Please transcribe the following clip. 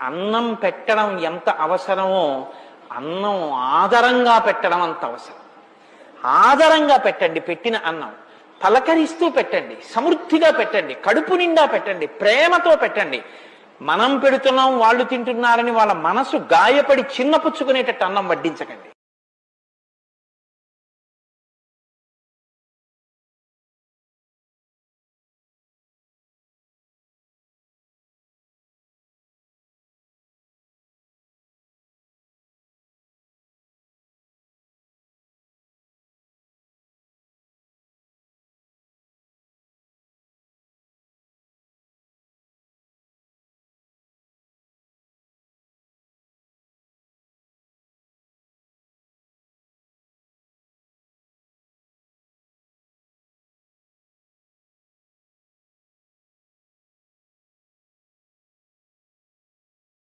అన్నం పెట్టడం ఎంత అవసరమో అన్నం ఆదరంగా పెట్టడం అంత అవసరం. ఆదరంగా పెట్టండి. పెట్టిన అన్నం పలకరిస్తూ పెట్టండి, సమృద్ధిగా పెట్టండి, కడుపు నిండా పెట్టండి, ప్రేమతో పెట్టండి. మనం పెడుతున్నాం వాళ్ళు తింటున్నారని వాళ్ళ మనసు గాయపడి చిన్నపుచ్చుకునేటట్టు అన్నం వడ్డించకండి.